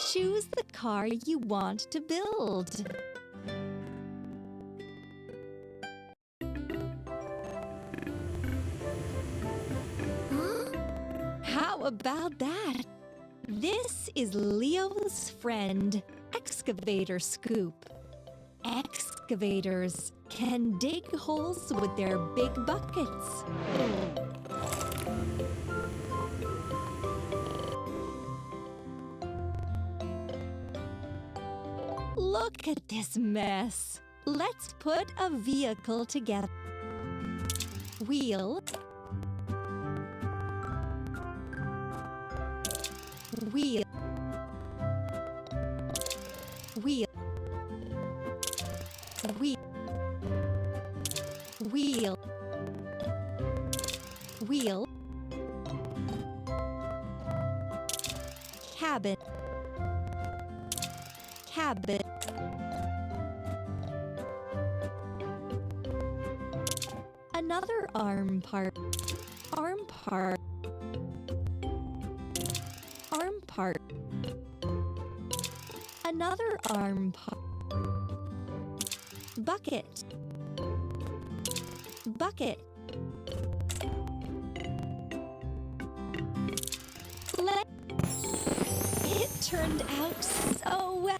Choose the car you want to build. How about that? This is Leo's friend, Excavator Scoop. Excavators can dig holes with their big buckets. Look at this mess. Let's put a vehicle together. Wheel. Wheel. Wheel. Wheel. Wheel. Wheel. Cabin. Cabin. Another arm part. Arm part. Arm part. Another arm part. Bucket. Bucket. It turned out so well.